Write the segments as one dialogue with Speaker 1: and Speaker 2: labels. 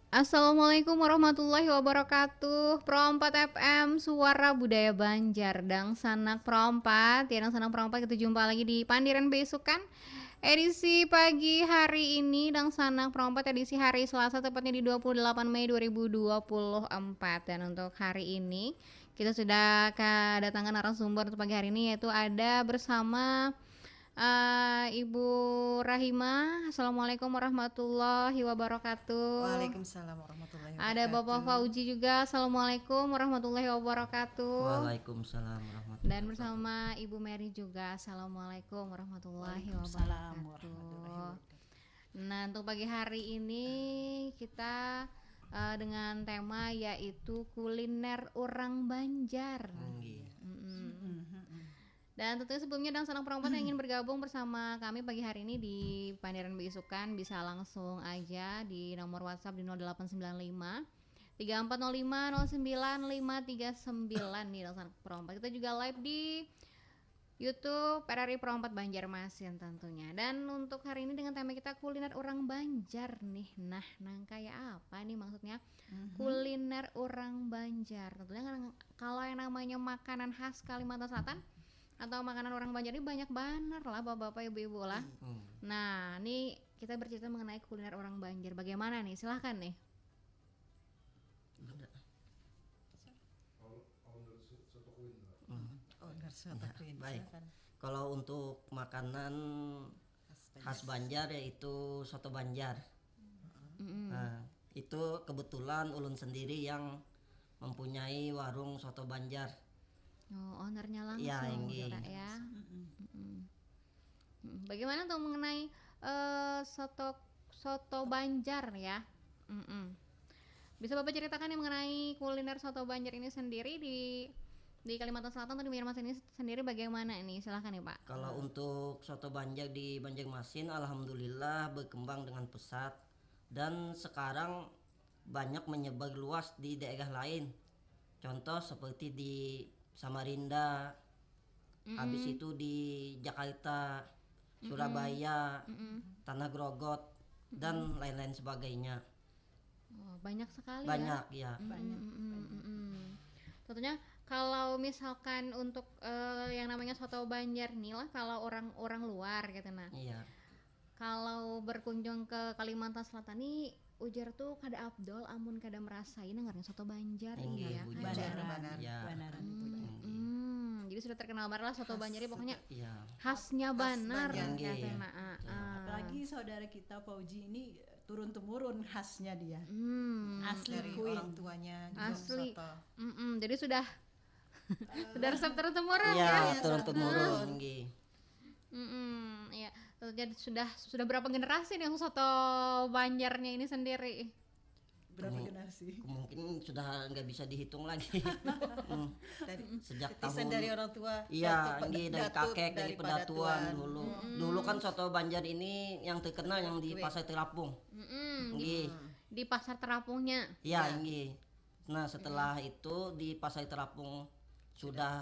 Speaker 1: Assalamualaikum warahmatullahi wabarakatuh. Pro 4 FM Suara Budaya Banjar. Dang Sanak Pro 4. Ya, Dang Sanak Pro 4, kita jumpa lagi di Pandiran Besukan. Edisi pagi hari ini Dang Sanak Pro 4, edisi hari Selasa, tepatnya di 28 Mei 2024. Dan untuk hari ini kita sudah kedatangan narasumber untuk pagi hari ini, yaitu ada bersama Ibu Rahima. Assalamualaikum warahmatullahi wabarakatuh.
Speaker 2: Waalaikumsalam warahmatullahi
Speaker 1: Ada
Speaker 2: wabarakatuh.
Speaker 1: Bapak Fauji juga. Assalamualaikum warahmatullahi wabarakatuh.
Speaker 3: Waalaikumsalam warahmatullahi
Speaker 1: Dan bersama Ibu Mary juga. Assalamualaikum warahmatullahi
Speaker 2: Waalaikumsalam
Speaker 1: wabarakatuh.
Speaker 2: warahmatullahi wabarakatuh.
Speaker 1: Nah, untuk pagi hari ini kita dengan tema yaitu kuliner orang Banjar. Dan tentunya sebelumnya Dang Sanang Perempuan yang ingin bergabung bersama kami pagi hari ini di Pandiran Besukan, bisa langsung aja di nomor WhatsApp di 0895 3405 09539 nih Dang Sanang Perempuan. Kita juga live di YouTube RRI Perempat Banjarmasin tentunya. Dan untuk hari ini dengan tema kita kuliner orang Banjar nih. Nah, kayak apa nih maksudnya? Kuliner orang Banjar. Tentunya kalau yang namanya makanan khas Kalimantan Selatan atau makanan orang Banjar ini banyak banget lah bapak-bapak, ibu-ibu lah. Nah, ini kita bercerita mengenai kuliner orang Banjar. Bagaimana nih? Silahkan nih.
Speaker 3: Baik. Kalau untuk makanan khas Banjar yaitu soto Banjar. Nah, itu kebetulan ulun sendiri yang mempunyai warung soto Banjar.
Speaker 1: Oh, ownernya langsung
Speaker 3: Ya, ini.
Speaker 1: ya. Bagaimana tuh mengenai soto Banjar ya? Bisa Bapak ceritakan yang mengenai kuliner soto Banjar ini sendiri di Kalimantan Selatan atau di Banjarmasin ini sendiri bagaimana ini? Silahkan ya Pak.
Speaker 3: Kalau untuk soto Banjar di Banjarmasin, alhamdulillah berkembang dengan pesat dan sekarang banyak menyebar luas di daerah lain. Contoh seperti di Samarinda, habis itu di Jakarta, Surabaya, Tanah Grogot, dan lain-lain sebagainya.
Speaker 1: Oh, banyak sekali
Speaker 3: Banyak
Speaker 1: ya.
Speaker 3: ya.
Speaker 1: Tentunya kalau misalkan untuk yang namanya soto Banjar nih lah, kalau orang luar gitu nah.
Speaker 3: Iya.
Speaker 1: Kalau berkunjung ke Kalimantan Selatan nih, ujar tuh kada Abdul amun kada merasain dengarnya soto Banjar ini ya.
Speaker 2: Banaran,
Speaker 3: Ya.
Speaker 2: banaran itu banyak.
Speaker 1: Jadi sudah terkenal banget lah soto Banjar ini, pokoknya
Speaker 3: Iya.
Speaker 1: khasnya banar
Speaker 2: Banjar.
Speaker 1: katanya.
Speaker 2: Apalagi saudara kita Fauji ini turun temurun khasnya dia. Asli
Speaker 4: dari
Speaker 2: Queen.
Speaker 4: orang tuanya juga
Speaker 1: Asli.
Speaker 4: soto.
Speaker 1: Jadi sudah sudah resep turun temurun
Speaker 3: Iya,
Speaker 1: ya.
Speaker 3: turun temurun nggih.
Speaker 1: Iya. Jadi sudah berapa generasi nih soto Banjarnya ini sendiri?
Speaker 2: Berapa generasi?
Speaker 3: Mungkin sudah nggak bisa dihitung lagi.
Speaker 4: Dari
Speaker 3: Sejak
Speaker 4: titisan
Speaker 3: tahun
Speaker 4: dari orang tua.
Speaker 3: Iya,
Speaker 4: datuk-
Speaker 3: nggih, dari
Speaker 4: datuk
Speaker 3: kakek, dari pedatuan
Speaker 4: pedatuan.
Speaker 3: dulu. Dulu kan soto Banjar ini yang terkenal yang di Pasar Terapung. Nggih.
Speaker 1: Di pasar terapungnya.
Speaker 3: Iya, nggih. Nah, setelah itu di Pasar Terapung sudah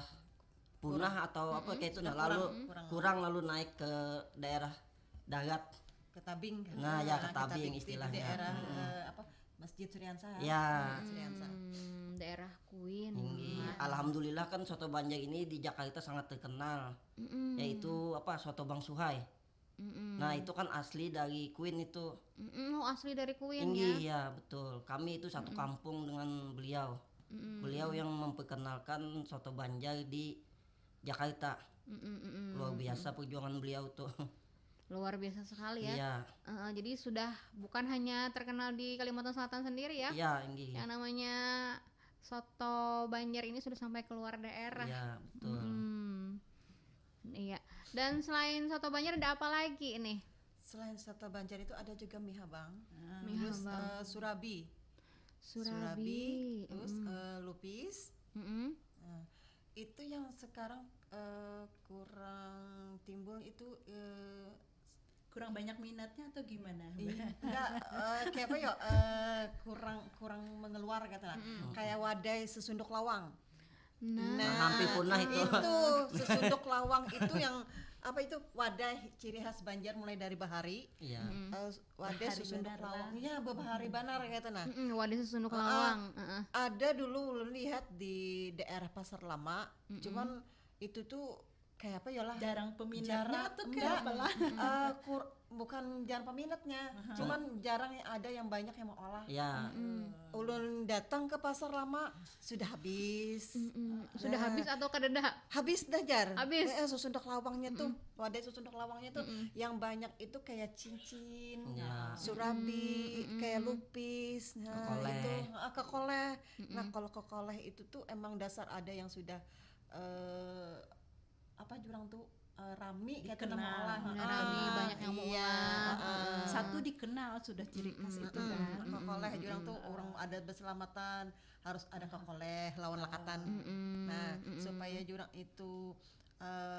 Speaker 3: punah atau apa kayak itu, nah lalu kurang lalu naik ke daerah darat.
Speaker 4: Ketabing.
Speaker 3: Nah, ya, Ketabing
Speaker 4: di
Speaker 3: istilahnya.
Speaker 4: daerah apa? Masjid Suryansah.
Speaker 3: Ya.
Speaker 4: Suryansah.
Speaker 1: Daerah Queen.
Speaker 3: Nggih. Alhamdulillah kan soto Banjar ini di Jakarta sangat terkenal. Yaitu apa? Soto Bang Suhai. Nah, itu kan asli dari Queen itu.
Speaker 1: Oh, asli dari Queen ya.
Speaker 3: Nggih, ya, betul. Kami itu satu kampung dengan beliau. Beliau yang memperkenalkan soto Banjar di Jakarta. Luar biasa perjuangan beliau tuh.
Speaker 1: Luar biasa sekali ya.
Speaker 3: Iya.
Speaker 1: Jadi sudah bukan hanya terkenal di Kalimantan Selatan sendiri ya.
Speaker 3: Iya, nggih.
Speaker 1: Yang namanya soto Banjar ini sudah sampai keluar daerah.
Speaker 3: Iya, betul.
Speaker 1: Iya. Dan selain soto Banjar ada apa lagi ini?
Speaker 4: Selain soto Banjar itu ada juga mie habang.
Speaker 1: Mie
Speaker 4: Terus
Speaker 1: habang.
Speaker 4: Surabi.
Speaker 1: Surabi.
Speaker 4: Terus lupis. Nah, itu yang sekarang kurang timbul itu
Speaker 2: Kurang banyak minatnya atau gimana?
Speaker 4: enggak kayak apa ya kurang mengeluar kata kayak wadai sesunduk lawang.
Speaker 1: Nah,
Speaker 3: hampir punah itu.
Speaker 4: Itu sesunduk lawang itu yang apa itu wadah ciri khas Banjar mulai dari bahari.
Speaker 3: Iya.
Speaker 4: Wadah
Speaker 2: Bahari
Speaker 4: susunduk
Speaker 2: banar
Speaker 4: lawang.
Speaker 2: lah.
Speaker 4: Iya, bahari banar kata nah.
Speaker 1: Wadah susunduk lawang.
Speaker 4: Ada dulu lihat di daerah Pasar Lama, cuman itu tuh kayak apa ya lah?
Speaker 2: Jarang peminatnya atau kayak apa lah?
Speaker 4: Bukan jarang peminatnya, cuman jarang ada yang banyak yang mau olah.
Speaker 3: Ya,
Speaker 4: Ulun datang ke Pasar Lama sudah habis.
Speaker 1: Sudah habis atau kadeda?
Speaker 4: Habis dah jar.
Speaker 1: Habis.
Speaker 4: Susunduk lawangnya tuh, wadah susunduk lawangnya tuh yang banyak itu kayak cincin, surabi, kayak lupis, nah
Speaker 3: Kekoleh.
Speaker 4: itu kekoleh. Nah kalau kekoleh itu tuh emang dasar ada yang sudah apa jurang tuh rami kayak
Speaker 2: Dikenal.
Speaker 4: olah.
Speaker 1: Rami, banyak yang mau olah.
Speaker 2: Satu dikenal sudah ciri khas itu kan.
Speaker 4: Kekoleh jurang tuh orang ada berselamatan harus ada kekoleh lawan lakatan. Nah supaya jurang itu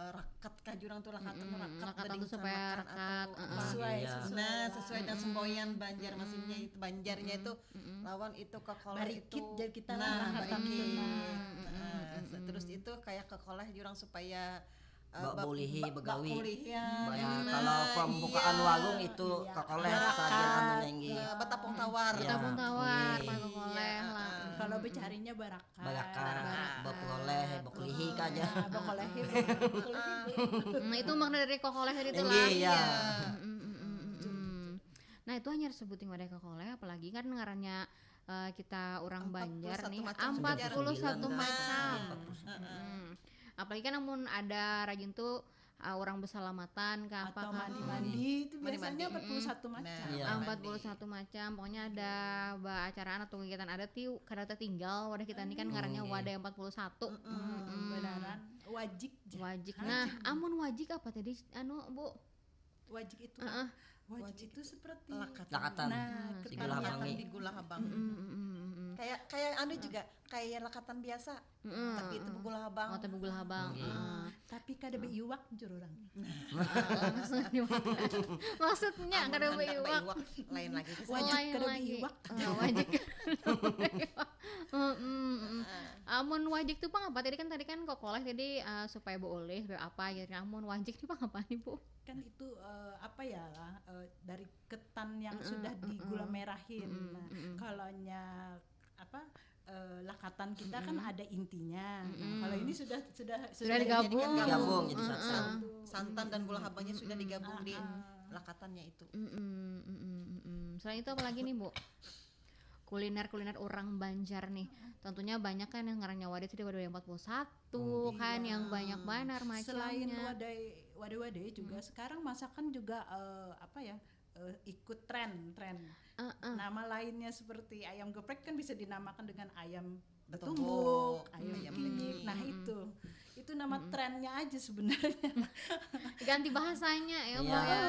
Speaker 4: rakat kah jurang tuh lakatan rakat
Speaker 1: Lakatan
Speaker 4: bening
Speaker 1: tuh supaya
Speaker 4: samakan
Speaker 1: rakat,
Speaker 4: atau
Speaker 2: Sesuai,
Speaker 3: Iya.
Speaker 2: sesuai.
Speaker 4: nah sesuai dengan semboyan Banjar maksudnya itu Banjarnya itu lawan itu kekoleh
Speaker 2: Barikit,
Speaker 4: itu
Speaker 2: jadi kita
Speaker 4: nah
Speaker 2: lakatan
Speaker 4: barikit.
Speaker 2: itu.
Speaker 4: Terus itu kayak kekoleh jurang supaya
Speaker 3: Bak Bulihi, Begawi.
Speaker 4: ya.
Speaker 3: Banyak. Kalau pembukaan warung itu kekoleh saja anunya inggi.
Speaker 4: Betapung tawar.
Speaker 3: Iya.
Speaker 1: Tabung tawar,
Speaker 3: Iya.
Speaker 1: pakai koleh lah.
Speaker 2: Kalau bercarinya barakat.
Speaker 3: Bakar, bakuleh, bakulihi aja.
Speaker 2: Bokolehi.
Speaker 1: Itu makna dari kokoleh itu lah.
Speaker 3: Inggi ya.
Speaker 1: Nah itu hanya sebutin wadah kokoleh, apalagi kan ngarannya kita orang
Speaker 4: 41
Speaker 1: Banjar nih
Speaker 4: macam
Speaker 1: 41
Speaker 3: 9
Speaker 1: macam.
Speaker 3: kan.
Speaker 1: Apalagi kan namun ada rajin tuh orang berselamatan ke apa
Speaker 2: Atau
Speaker 1: kan.
Speaker 2: mandi-mandi itu biasanya
Speaker 4: Mandi-mandi.
Speaker 2: 41 macam.
Speaker 3: Iya.
Speaker 1: 41 macam, pokoknya ada acaraan atau kegiatan adat tiu kada tertinggal wadah kita ini kan ngarannya wadah 41.
Speaker 2: Benaran wajik.
Speaker 1: Wajik. Nah, amun wajik apa tadi anu Bu?
Speaker 2: Wajik itu wajik itu seperti
Speaker 3: Lakatan.
Speaker 2: Nah,
Speaker 3: Di
Speaker 2: ketarian.
Speaker 3: Gula Habang.
Speaker 4: Lakatan di Gula Habang. Kayak anu juga kayak lakatan biasa. Tapi itu Gula Habang.
Speaker 1: Oh, tapi gula habang.
Speaker 2: Tapi kada beiwak jur orang.
Speaker 1: Maksudnya gimana? Maksudnya kada
Speaker 4: Amun hendak
Speaker 1: beiwak.
Speaker 4: beiwak, lain lagi ke
Speaker 1: Wajik
Speaker 2: Wajik kada
Speaker 1: lagi.
Speaker 2: beiwak.
Speaker 1: Wajik. Amun wajik tuh pang apa? Tadi kan kokoleh tadi supaya boleh supaya apa gitu. Amun wajik tuh pang apa nih Bu?
Speaker 2: Kan itu apa ya lah dari ketan yang sudah digula merahin. Nah, kalaunya apa lakatan kita kan ada intinya. Nah, kalau ini sudah
Speaker 1: digabung.
Speaker 3: Digabung jadi
Speaker 2: Ah,
Speaker 3: satu.
Speaker 4: santan dan gula habangnya sudah digabung di lakatannya itu.
Speaker 1: Selain itu apa lagi nih Bu? Kuliner orang Banjar nih, tentunya banyak kan yang ngarannya wadah itu wadah 41 kan yang banyak banar
Speaker 2: Selain
Speaker 1: macamnya.
Speaker 2: wadah juga sekarang masakan juga apa ya ikut tren. Nama lainnya seperti ayam geprek kan bisa dinamakan dengan ayam betumbuk, ayam geprek. Nah itu nama trennya aja sebenarnya.
Speaker 1: Ganti bahasanya ya Bu
Speaker 3: Iya.
Speaker 1: ya.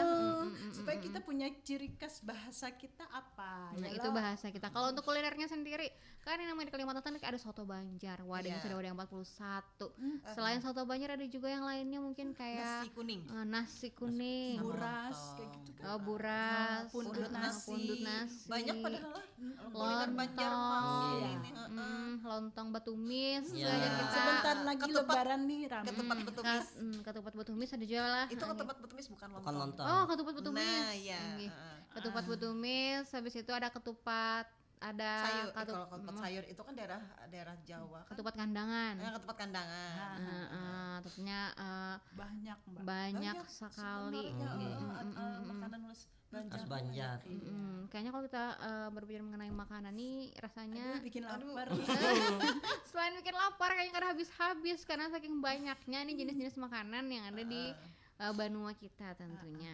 Speaker 2: Supaya kita punya ciri khas bahasa kita apa.
Speaker 1: Nah
Speaker 2: Yalah,
Speaker 1: itu bahasa kita. Kalau untuk kulinernya sendiri, kan yang namanya di Kalimantan ada soto Banjar, wadahnya sudah wadah 41. Selain soto Banjar ada juga yang lainnya mungkin kayak
Speaker 4: Nasi kuning.
Speaker 1: nasi kuning,
Speaker 2: buras kayak gitu kan.
Speaker 1: buras,
Speaker 2: Pundut
Speaker 1: pundut nasi,
Speaker 4: Banyak padahal lah. Kuliner Banjar
Speaker 1: lontong,
Speaker 4: mah.
Speaker 1: lontong batumis,
Speaker 3: Iya.
Speaker 1: aja kita
Speaker 2: Sebentar lagi lebaran nih ramai.
Speaker 4: Ketupat betumis.
Speaker 1: ketupat batumis ada juga lah.
Speaker 4: Itu ketupat betumis bukan
Speaker 3: Bukan
Speaker 4: lontong.
Speaker 3: lontong.
Speaker 1: Oh, ketupat betumis.
Speaker 4: Nah, iya.
Speaker 1: Nggih. Ketupat betumis, habis itu ada ketupat, ada
Speaker 4: Sayur, kalau ketupat sayur itu kan daerah Jawa kan.
Speaker 1: ketupat kandangan.
Speaker 4: Ketupat kandangan.
Speaker 1: Tentunya
Speaker 2: Banyak Mbak.
Speaker 1: banyak sekali.
Speaker 4: Sebenarnya makanan nulis
Speaker 3: Khas
Speaker 4: Banjar.
Speaker 3: Banjar.
Speaker 1: Kayaknya kalau kita berbicara mengenai makanan nih rasanya
Speaker 2: Bikin lapar.
Speaker 1: selain bikin lapar kayaknya kada habis-habis karena saking banyaknya nih jenis-jenis makanan yang ada di benua kita tentunya.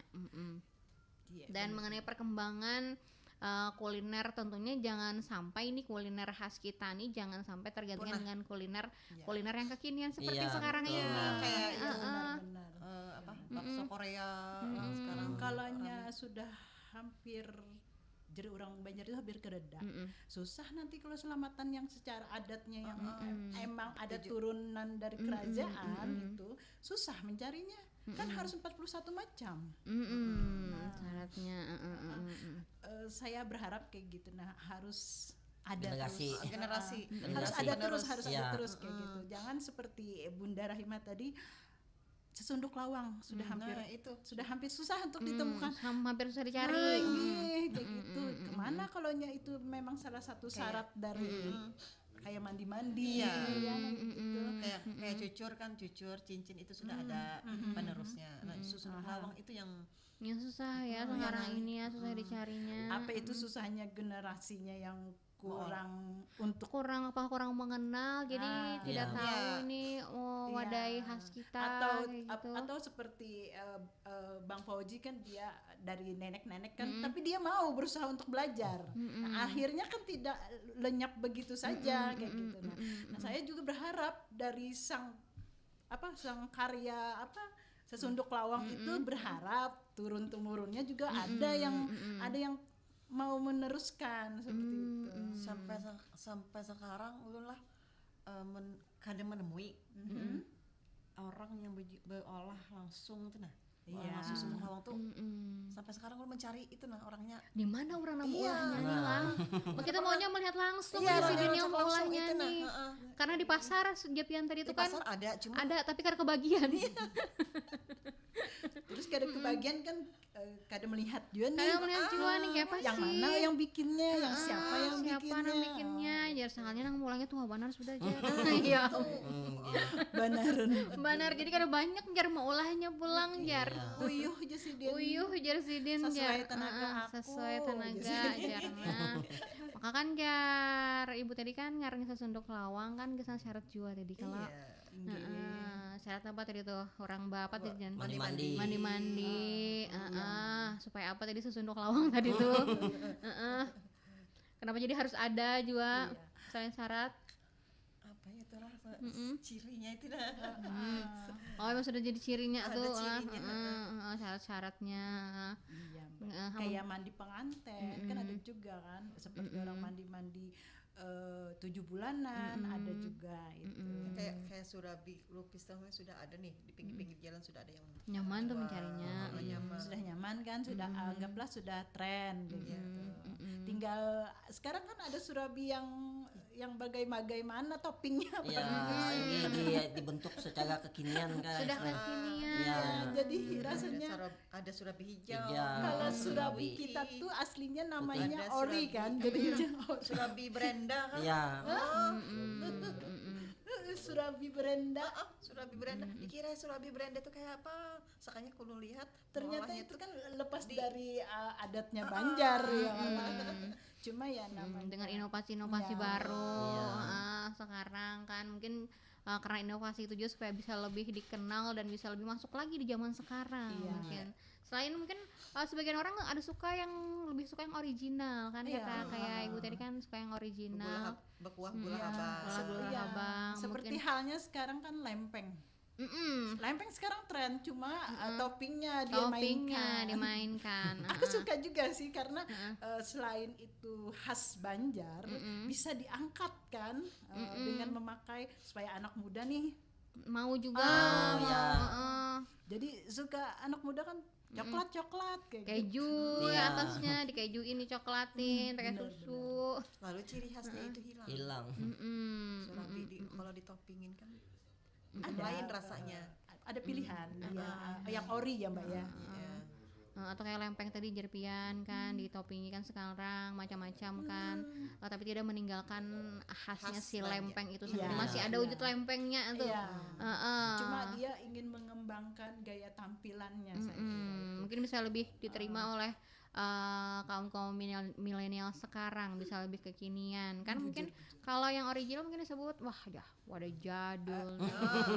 Speaker 2: Iya,
Speaker 1: Dan mengenai perkembangan kuliner tentunya jangan sampai ini kuliner khas kita nih jangan sampai tergantikan dengan kuliner yang kekinian seperti
Speaker 3: Iya,
Speaker 1: sekarang
Speaker 3: betul.
Speaker 1: ini.
Speaker 4: Kayak itu
Speaker 2: benar.
Speaker 4: bakso Korea sekarang.
Speaker 2: Kalaunya sudah hampir jadi orang Banjar itu hampir kereda. Susah nanti kalau selamatan yang secara adatnya yang emang ada turunan dari kerajaan itu susah mencarinya. Kan harus 41 macam.
Speaker 1: Syaratnya.
Speaker 2: Saya berharap kayak gitu. Nah, harus ada
Speaker 3: Generasi.
Speaker 2: terus.
Speaker 4: Generasi.
Speaker 2: Harus ada terus, harus
Speaker 3: Iya.
Speaker 2: ada terus kayak gitu. Jangan seperti Bunda Rahima tadi sesunduk lawang sudah hampir
Speaker 4: Nah, itu
Speaker 2: susah untuk ditemukan.
Speaker 1: Hampir susah
Speaker 2: Nah,
Speaker 1: dicari.
Speaker 2: iya, kayak gitu. Kemana kalau itu memang salah satu syarat dari kayak mandi-mandi,
Speaker 4: Iya.
Speaker 2: ya, gitu.
Speaker 4: kayak cucur cincin itu sudah ada penerusnya. Nah, sesunduk lawang itu yang
Speaker 1: Yang susah ya sekarang ini ya, susah dicarinya.
Speaker 2: Apa itu susahnya generasinya yang kurang
Speaker 1: Kurang mengenal, jadi tidak
Speaker 3: iya.
Speaker 1: tahu
Speaker 4: Iya.
Speaker 1: ini wadai khas kita kayak gitu.
Speaker 2: atau seperti Bang Fauji kan dia dari nenek-nenek kan, tapi dia mau berusaha untuk belajar. Nah, akhirnya kan tidak lenyap begitu saja kayak gitu. Nah, saya juga berharap dari sang karya sesunduk lawang itu, berharap turun temurunnya juga ada yang mau meneruskan seperti itu.
Speaker 4: sampai sekarang ulun lah kadang menemui orang yang berolah langsung tuh nah.
Speaker 2: Iya.
Speaker 4: Langsung sesunduk lawang tuh sampai sekarang ulun mencari itu nah orangnya.
Speaker 1: Di mana orang nemu
Speaker 4: Iya.
Speaker 1: olahnya nih lang? Kita maunya melihat langsung
Speaker 4: Iya,
Speaker 1: si Jun
Speaker 4: langsung
Speaker 1: yang olahnya
Speaker 4: itu, nah,
Speaker 1: nih.
Speaker 4: heeh.
Speaker 1: Karena di pasar Japian tadi
Speaker 4: Di
Speaker 1: itu kan
Speaker 4: pasar ada cuma
Speaker 1: ada, tapi karena kebagian.
Speaker 2: Terus kadang kebagian kan kadang melihat juga nih
Speaker 1: Kadang melihat jual nih kayak apa
Speaker 2: yang
Speaker 1: sih?
Speaker 2: mana yang bikinnya, yang siapa yang
Speaker 1: bikinnya? Jar soalnya nang mulangnya tuh benar sudah jar. Iya.
Speaker 2: banaran
Speaker 1: Benar, jadi kada banyak jar mau olahnya pulang jar.
Speaker 2: uyuh aja sih dia.
Speaker 1: Uyuh jar sidin jar.
Speaker 2: Sesuai tenaga aku,
Speaker 1: Sesuai tenaga
Speaker 2: jar.
Speaker 1: jarna. Maka kan jar ibu tadi kan ngarang sesunduk lawang kan kesan syarat jua tadi kalau syarat apa tadi tuh orang bapak tadi jangan mandi supaya apa tadi sesunduk lawang tadi tuh. Kenapa jadi harus ada juga selain syarat?
Speaker 4: apa ya tuh rasa cirinya itu dah.
Speaker 1: Oh emang sudah jadi cirinya
Speaker 4: Ada
Speaker 1: tuh
Speaker 4: cirinya,
Speaker 1: syarat-syaratnya.
Speaker 2: Iya, kayak mandi pengantin kan ada juga kan, seperti orang mandi 7 bulanan ada juga itu.
Speaker 4: Kayak surabi lupis tahu sudah ada nih di pinggir-pinggir jalan sudah ada yang
Speaker 1: Nyaman tuh mencarinya.
Speaker 4: nyaman.
Speaker 2: Sudah nyaman kan, sudah anggaplah sudah tren gitu. Tinggal sekarang kan ada surabi yang bagaimana toppingnya apa.
Speaker 3: Ya, ini dibentuk secara kekinian kan.
Speaker 1: Sudah kekinian.
Speaker 3: Ya.
Speaker 2: Jadi rasanya
Speaker 4: Ada surabi hijau.
Speaker 2: kalau
Speaker 3: Surabi.
Speaker 2: surabi kita tuh aslinya namanya
Speaker 4: Ada
Speaker 2: ori
Speaker 4: surabi.
Speaker 2: kan, jadi
Speaker 4: Surabi Brenda kan.
Speaker 3: Ya,
Speaker 2: surabi Brenda.
Speaker 4: Surabi Brenda. Dikira Surabi Brenda itu kayak apa? Sakanya kulo lihat
Speaker 2: Ternyata
Speaker 4: olahnya
Speaker 2: itu
Speaker 4: tuh
Speaker 2: kan lepas dari adatnya Banjar ya kan. Cuma ya namanya
Speaker 1: Dengan inovasi-inovasi baru sekarang kan mungkin karena inovasi itu juga supaya bisa lebih dikenal dan bisa lebih masuk lagi di zaman sekarang mungkin. Selain mungkin sebagian orang ada yang lebih suka yang original kan, kata kayak ibu tadi kan suka yang original.
Speaker 4: Bekuah gula habang.
Speaker 1: Gula habang,
Speaker 2: seperti
Speaker 1: mungkin.
Speaker 2: halnya sekarang kan lempeng. Lempeng sekarang tren, cuma toppingnya dia
Speaker 1: dimainkan.
Speaker 2: Aku suka juga sih karena selain itu khas Banjar, bisa diangkat kan dengan memakai supaya anak muda nih
Speaker 1: Mau juga.
Speaker 2: jadi suka anak muda kan coklat kayak gitu.
Speaker 1: Keju atasnya dikejuin dicoklatin pakai susu.
Speaker 4: Lalu ciri khasnya itu hilang. Surabi kalau ditoppingin kan lain rasanya.
Speaker 2: Ada pilihan yang ori ya Mbak ya.
Speaker 1: Atau kayak lempeng tadi jerpian kan ditopingi kan sekarang macam-macam kan, tapi tidak meninggalkan khasnya si lempeng itu sendiri. Masih ada wujud lempengnya tuh.
Speaker 2: Cuma dia ingin mengembangkan gaya tampilannya saya kira.
Speaker 1: Mungkin bisa lebih diterima oleh kaum milenial sekarang, bisa lebih kekinian kan. Mungkin kalau yang original mungkin disebut wadah jadul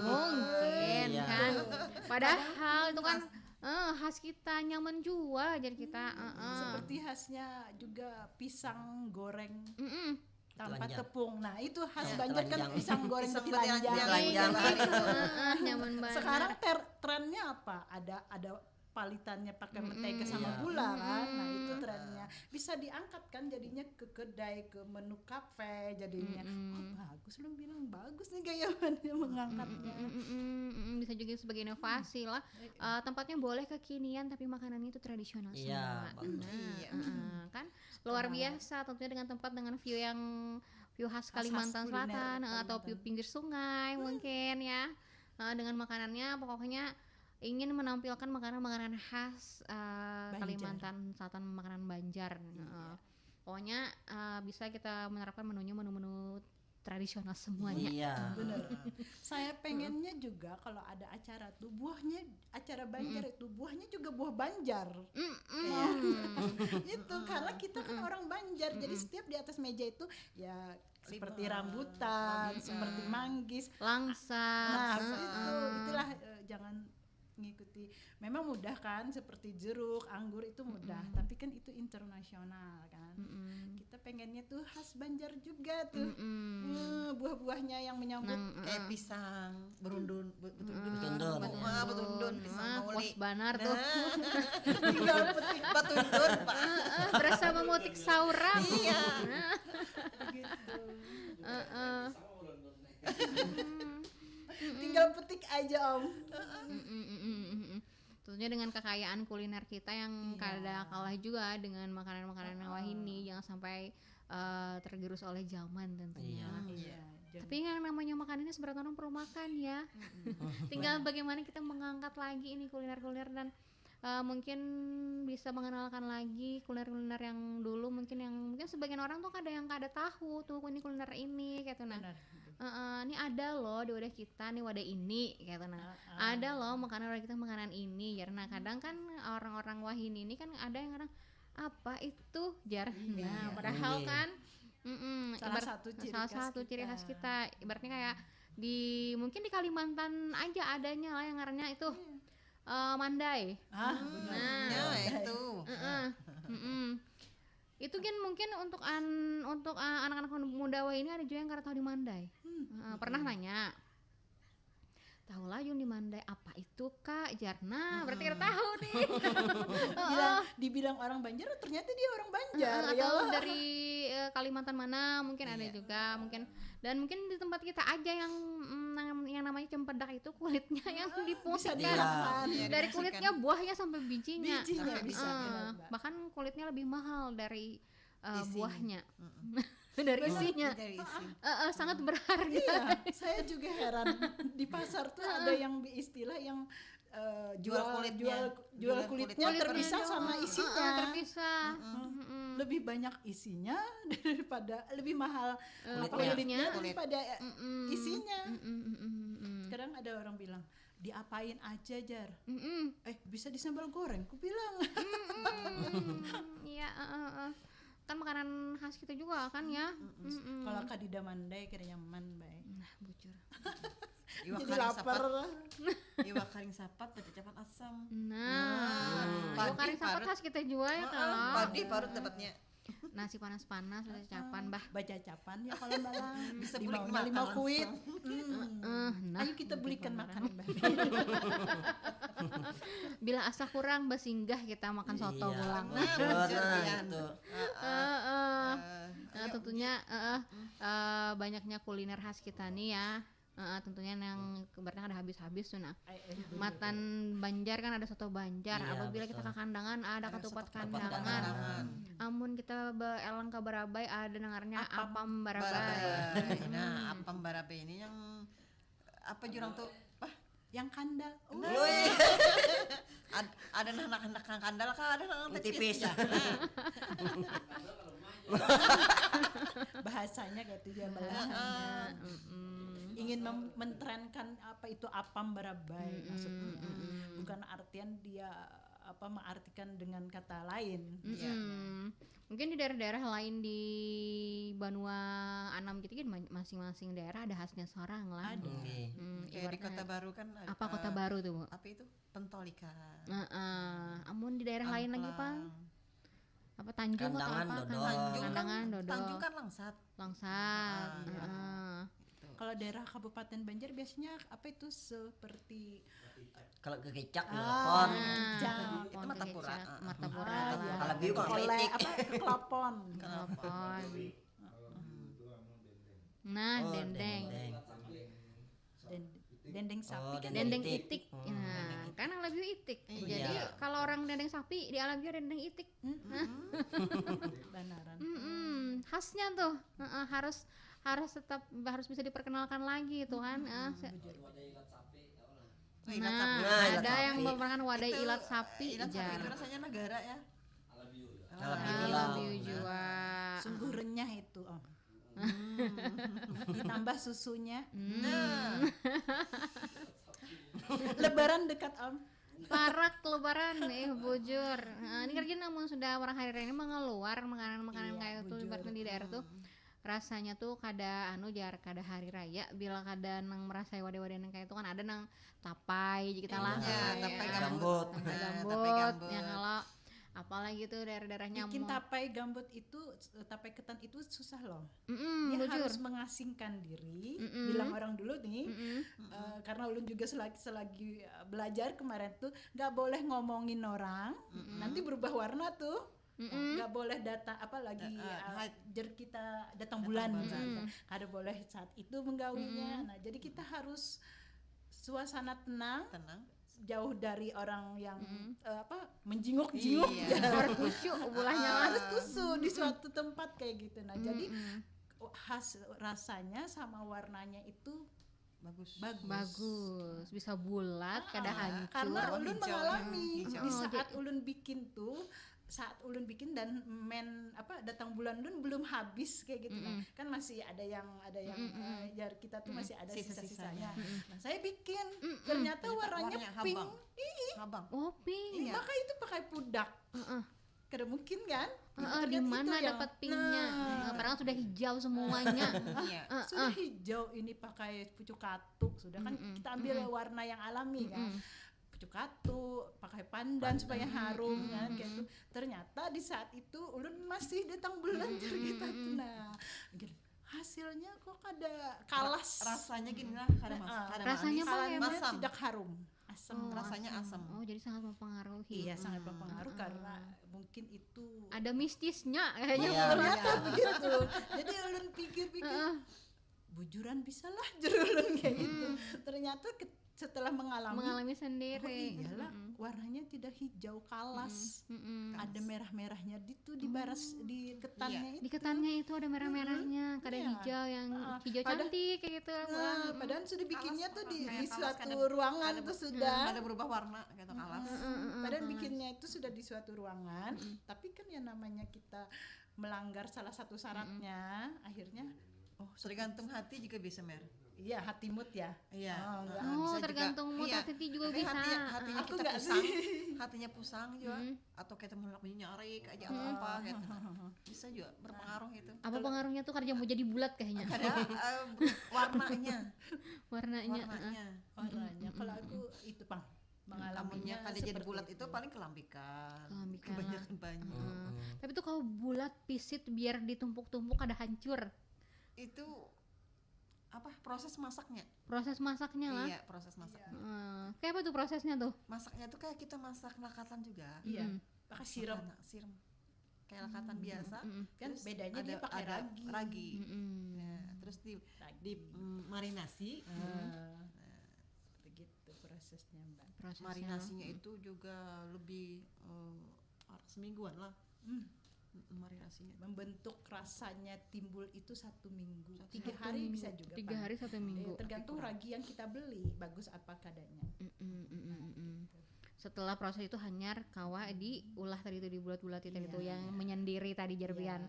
Speaker 1: mungkin kan, padahal itu kan khas kita, nyaman jua jadi kita.
Speaker 2: Seperti khasnya juga pisang goreng tanpa
Speaker 3: Telanjang.
Speaker 2: tepung. Nah itu khas
Speaker 3: Ya,
Speaker 2: Banjar kan
Speaker 3: telanjang.
Speaker 2: pisang goreng
Speaker 4: Pisang
Speaker 2: telanjang.
Speaker 4: telanjang.
Speaker 1: Nyaman banget.
Speaker 2: Sekarang trennya apa? Ada palitannya pakai mentega sama gula kan. Nah itu trennya. Bisa diangkat kan jadinya ke kedai, ke menu kafe jadinya. Bagus, lu bilang bagus nih gaya dia mengangkatnya.
Speaker 1: Bisa juga sebagai inovasi lah. Tempatnya boleh kekinian tapi makanannya itu tradisional
Speaker 3: Iya,
Speaker 1: semua.
Speaker 3: bagus.
Speaker 1: Kan luar biasa tentunya, dengan tempat dengan view khas Kalimantan
Speaker 2: kuliner
Speaker 1: Selatan atau view
Speaker 2: Kalimantan.
Speaker 1: pinggir sungai mungkin ya. Dengan makanannya pokoknya ingin menampilkan makanan-makanan khas
Speaker 2: Banjar.
Speaker 1: Kalimantan Selatan, makanan Banjar. Pokoknya bisa kita menerapkan menunya menu-menu tradisional semuanya.
Speaker 3: Iya.
Speaker 2: Bener. Saya pengennya juga kalau ada acara tuh buahnya, acara Banjar itu buahnya juga buah Banjar. Kayak itu karena kita kan orang Banjar, jadi setiap di atas meja itu ya seperti rambutan, seperti manggis.
Speaker 1: Langsa.
Speaker 2: Nah, itulah jangan ngikuti. Memang mudah kan, seperti jeruk, anggur itu mudah, tapi kan itu internasional kan. Kita pengennya tuh khas Banjar juga tuh. Buah-buahnya yang menyambut
Speaker 4: Kayak pisang berundun,
Speaker 3: Betundun.
Speaker 4: betundun, pisang
Speaker 1: Pos
Speaker 4: moli.
Speaker 1: banar tuh.
Speaker 2: tinggal petik
Speaker 4: Betundun, Pak.
Speaker 1: Berasa memutik sauram.
Speaker 4: Iya.
Speaker 2: gitu.
Speaker 1: Heeh.
Speaker 2: Tinggal petik aja Om.
Speaker 1: Tentunya dengan kekayaan kuliner kita yang kada kalah juga dengan makanan-makanan Wahini, jangan sampai tergerus oleh zaman tentunya.
Speaker 2: Iya.
Speaker 1: Tapi yang namanya makan ini sebenarnya orang perlu makan ya. Tinggal bagaimana kita mengangkat lagi ini kuliner-kuliner dan mungkin bisa mengenalkan lagi kuliner-kuliner yang dulu, mungkin sebagian orang tuh ada yang kada tahu tuh ini kuliner ini kayak tuh. Nah, ini ada loh di wadah kita nih, wadah ini kayak tuh. Nah, ada loh makanan wadah kita, makanan ini. Karena kadang kan orang-orang Wahini ini kan ada yang kadang apa itu jar. Nah, padahal kan salah satu ciri khas kita. Ibaratnya kayak mungkin di Kalimantan aja adanya lah yang ngarannya itu mandai.
Speaker 2: Benar.
Speaker 4: Ya, itu.
Speaker 1: Itu kan mungkin untuk anak-anak muda ini ada juga yang kada tahu di mandai. Pernah nanya, tahu lah yung di mandai apa itu Kak Jarna, berarti kada tahu nih.
Speaker 2: Dibilang orang Banjar, ternyata dia orang Banjar.
Speaker 1: Atau dari Kalimantan mana mungkin ada juga, mungkin dan mungkin di tempat kita aja yang namanya cempedak itu kulitnya yang
Speaker 2: bisa
Speaker 1: dipotong
Speaker 2: dimakan.
Speaker 1: dari kulitnya, buahnya sampai bijinya.
Speaker 2: Bijinya bisa, benar, Mbak.
Speaker 1: Bahkan kulitnya lebih mahal dari
Speaker 4: Isinya.
Speaker 1: buahnya. Dari isinya.
Speaker 4: Dari isi.
Speaker 1: Sangat berharga.
Speaker 2: Iya, saya juga heran di pasar tuh ada yang istilah yang
Speaker 4: Jual kulitnya.
Speaker 2: jual kulitnya terpisah sama isinya.
Speaker 1: Terpisah.
Speaker 2: Lebih banyak isinya daripada lebih mahal
Speaker 1: Kulitnya.
Speaker 2: daripada isinya. Sekarang ada orang bilang diapain aja Jar, bisa disambal goreng, ku bilang.
Speaker 1: Iya, kan makanan khas kita juga kan ya.
Speaker 2: Kalau kadida mandai kira nyaman baik.
Speaker 1: Nah, bocor.
Speaker 4: Iwa
Speaker 2: Jadi
Speaker 4: karing
Speaker 2: lapar.
Speaker 4: sapat. Iwa karing sapat capat asam.
Speaker 1: Nah,
Speaker 4: Padi,
Speaker 1: itu karing sapat
Speaker 4: parut.
Speaker 1: khas kita jual ya kalau.
Speaker 4: Padi parut dapatnya.
Speaker 1: Nasi panas-panas udah capan bah.
Speaker 2: Baca capan ya kalau Balang.
Speaker 4: Bisa
Speaker 2: Di
Speaker 4: beli
Speaker 2: maunya
Speaker 4: makan
Speaker 2: 5 kuit.
Speaker 1: Nah,
Speaker 2: Ayo kita belikan makanan Mbak.
Speaker 1: bila asa kurang bersinggah kita makan soto
Speaker 3: Iya,
Speaker 1: pulang.
Speaker 3: bener itu.
Speaker 1: Nah, tentunya banyaknya kuliner khas kita nih ya. Tentunya yang berarti ada habis-habis tuh. Nah, Matan Banjar kan ada soto Banjar.
Speaker 3: Iya,
Speaker 1: Apabila kita ke
Speaker 3: betul.
Speaker 1: kandangan ada ketupat
Speaker 4: soto
Speaker 1: kandangan.
Speaker 3: kandangan.
Speaker 1: Amun kita elang ke Barabai ada dengarnya apam Barabai.
Speaker 4: Barabai. Nah, apam barabai ini yang apa jurang tuh? Wah,
Speaker 2: Yang kandal.
Speaker 4: ada anak-anak kandal kah? Ada anak
Speaker 3: Tipis.
Speaker 2: Bahasanya kayak itu dia bahasanya. Ingin mentrenkan apa itu apam Barabai maksudnya. Bukan artian dia mengartikan dengan kata lain.
Speaker 1: Mungkin di daerah-daerah lain di Banua Anam gitu kan masing-masing daerah ada khasnya seorang lah.
Speaker 2: Ada.
Speaker 4: Kayak di
Speaker 1: Ibaratnya
Speaker 4: Kota Baru kan ada,
Speaker 1: apa Kota Baru tuh, Bu?
Speaker 4: apa itu? Pentol ikan.
Speaker 1: Amun di daerah lain lagi, Pak. Apa Tanjung atau
Speaker 3: Kandangan
Speaker 1: apa?
Speaker 3: dodol.
Speaker 1: Kandangan dodol.
Speaker 4: Tanjung kan langsat.
Speaker 1: Langsat.
Speaker 2: Kalau daerah Kabupaten Banjar biasanya apa itu seperti
Speaker 3: Kalau ke kecak telepon.
Speaker 4: Itu Martapura.
Speaker 1: Martapura.
Speaker 3: Kalau biu kalau
Speaker 2: oleh
Speaker 3: politik.
Speaker 2: kelapon.
Speaker 1: Telepon. Nah,
Speaker 3: Oh,
Speaker 1: dendeng.
Speaker 2: Dendeng sapi kan.
Speaker 1: Dendeng
Speaker 3: itik.
Speaker 1: itik. Nah, kan Alabio itik.
Speaker 3: Iya.
Speaker 1: Jadi kalau orang dendeng sapi di Alabio dendeng itik.
Speaker 2: Banaran.
Speaker 1: Khasnya tuh harus tetap bisa diperkenalkan lagi tuh kan.
Speaker 4: Ilat
Speaker 1: Nah,
Speaker 4: sapi.
Speaker 3: Nah, ilat
Speaker 1: ada yang
Speaker 3: sapi.
Speaker 1: menggunakan wadah
Speaker 4: Itu,
Speaker 1: ilat sapi,
Speaker 4: ilat sapi
Speaker 1: Jar.
Speaker 4: itu rasanya negara ya.
Speaker 1: Alhamdulillah jua.
Speaker 2: Sungguh renyah itu Om. Ditambah susunya.
Speaker 4: Nah,
Speaker 2: Lebaran dekat Om.
Speaker 1: Parak lebaran bujur. Nah, ini kerja namun sudah orang hari raya ini mengeluar makanan-makanan
Speaker 2: Iya,
Speaker 1: kayak tuh
Speaker 2: bujur.
Speaker 1: ibaratnya di daerah tuh rasanya tuh kada jar kada hari raya bila kada nang merasai wadah-wadah nang kayak itu kan ada nang tapai kita lah
Speaker 4: iya,
Speaker 1: ya,
Speaker 4: tapai
Speaker 1: ya.
Speaker 3: gambut.
Speaker 1: Tapai
Speaker 4: Nah,
Speaker 1: gambut,
Speaker 4: tapai gambut.
Speaker 1: ya kalau apalagi tuh daerah-daerahnya
Speaker 2: Bikin tapai gambut itu, tapai ketan itu susah loh. Dia
Speaker 1: bujur.
Speaker 2: harus mengasingkan diri.
Speaker 1: Mm-mm.
Speaker 2: Bilang orang dulu nih,
Speaker 1: Mm-mm.
Speaker 2: karena ulun juga selagi belajar kemarin tuh nggak boleh ngomongin orang, nanti berubah warna tuh. Nggak boleh data apalagi jer kita datang bulan misalnya. Kada boleh saat itu menggawinya. Nah, jadi kita harus suasana tenang,
Speaker 4: tenang.
Speaker 2: jauh dari orang yang menjinguk-jinguk.
Speaker 4: Iya.
Speaker 1: Harus kusyuk bulahnya lah.
Speaker 2: Harus kusu di suatu tempat kayak gitu. Nah, jadi khas rasanya sama warnanya itu
Speaker 4: Bagus.
Speaker 1: Bagus, bisa bulat kada hancur.
Speaker 2: karena
Speaker 4: Warna
Speaker 2: ulun
Speaker 4: hijau.
Speaker 2: mengalami
Speaker 4: Hijau.
Speaker 2: di saat ulun bikin tuh, saat ulun bikin dan datang bulan ulun belum habis kayak gitu. Nah, kan masih ada yang jar kita tuh masih ada
Speaker 4: Sisa-sisanya.
Speaker 2: sisa-sisanya. Nah, saya bikin ternyata warnanya pink.
Speaker 4: habang. Habang.
Speaker 1: Oh, pink.
Speaker 4: Iya.
Speaker 2: Maka itu pakai pudak. Kada mungkin kan?
Speaker 1: Di
Speaker 2: Ternyata
Speaker 1: mana
Speaker 2: itu yang-
Speaker 1: dapat pinknya? Padahal sudah hijau semuanya.
Speaker 4: Iya.
Speaker 2: Sudah hijau ini pakai pucuk katuk, sudah kan kita ambil warna yang alami kan. Pucuk katuk, pakai pandan supaya harum kan kayak itu. Ternyata di saat itu ulun masih datang bulan kita tuh. Nah, gini, hasilnya kok kada kalas.
Speaker 4: Rasanya gini lah, kada kada
Speaker 1: Rasanya
Speaker 4: manis.
Speaker 1: apa ya, Mbak?
Speaker 2: Rasanya tidak harum. Asam.
Speaker 4: Rasanya asam.
Speaker 1: Oh, jadi sangat mempengaruhi.
Speaker 2: Iya, sangat berpengaruh karena mungkin itu
Speaker 1: Ada mistisnya kayaknya.
Speaker 3: Iya.
Speaker 2: ternyata begitu. Jadi ulun pikir-pikir bujuran bisa lah jerulun kayak gitu. Ternyata setelah
Speaker 1: Mengalami
Speaker 2: oh
Speaker 1: sendiri.
Speaker 2: iyalah warnanya tidak hijau kalas. Ada merah-merahnya di baras di ketannya
Speaker 1: Di
Speaker 2: itu.
Speaker 1: ketannya itu ada merah-merahnya, kada
Speaker 2: Iya.
Speaker 1: hijau yang hijau
Speaker 2: Pada-
Speaker 1: cantik kayak gitu.
Speaker 2: Nah, padahal sudah bikinnya tuh di
Speaker 4: Kayak kalas,
Speaker 2: suatu
Speaker 4: kada-
Speaker 2: ruangan tuh sudah.
Speaker 4: Ada berubah warna gitu kalas.
Speaker 2: Padahal bikinnya itu sudah di suatu ruangan, tapi kan yang namanya kita melanggar salah satu syaratnya, akhirnya
Speaker 4: Tergantung hati juga bisa mer.
Speaker 2: iya hati mood ya.
Speaker 4: Iya.
Speaker 2: Oh, enggak.
Speaker 1: Oh,
Speaker 4: Bisa juga.
Speaker 1: tergantung mood
Speaker 4: Iya.
Speaker 1: hati juga
Speaker 4: Tapi
Speaker 1: bisa.
Speaker 4: hatinya
Speaker 2: Aku
Speaker 4: kita
Speaker 2: enggak
Speaker 4: pusang,
Speaker 2: sih.
Speaker 4: hatinya pusang juga, atau kayak temen aku nyari aja atau apa gitu. Bisa juga berpengaruh itu.
Speaker 1: Apa pengaruhnya tuh kerja mau jadi bulat kayaknya.
Speaker 4: Ada warnanya,
Speaker 1: Warnanya.
Speaker 2: Warnanya. Kalau aku itu Bang,
Speaker 4: Lamunnya
Speaker 2: mengalaminya
Speaker 4: kada jadi
Speaker 2: seperti
Speaker 4: bulat
Speaker 2: itu.
Speaker 4: itu paling kelambikan,
Speaker 1: Kelambikan
Speaker 4: kebanyakan banyak.
Speaker 1: Tapi tuh kalau bulat pisit biar ditumpuk-tumpuk ada hancur.
Speaker 4: Itu apa proses masaknya?
Speaker 1: Proses masaknya lah.
Speaker 4: Iya, proses masaknya.
Speaker 1: Kayak apa tuh prosesnya tuh?
Speaker 4: Masaknya tuh kayak kita masak lakatan juga.
Speaker 2: Iya. Pakai sirup.
Speaker 4: Sirup. Kayak lakatan biasa.
Speaker 2: Kan
Speaker 4: terus
Speaker 2: bedanya dia pakai
Speaker 4: ada
Speaker 2: ragi.
Speaker 4: ragi. Nah, terus di marinasi.
Speaker 2: Begitu prosesnya, Mbak.
Speaker 1: Prosesnya.
Speaker 4: Marinasinya itu juga lebih semingguan lah. Marinasinya.
Speaker 2: Membentuk rasanya timbul itu 1 minggu. 3
Speaker 1: Satu
Speaker 2: hari
Speaker 1: minggu.
Speaker 2: bisa juga.
Speaker 1: 3
Speaker 2: Bang.
Speaker 1: hari 1 minggu.
Speaker 2: Tergantung ragi yang kita beli bagus apa kadanya.
Speaker 1: Setelah proses itu hanyar kawa diulah tadi itu dibulat-bulat tadi itu yang menyendiri tadi jerbian.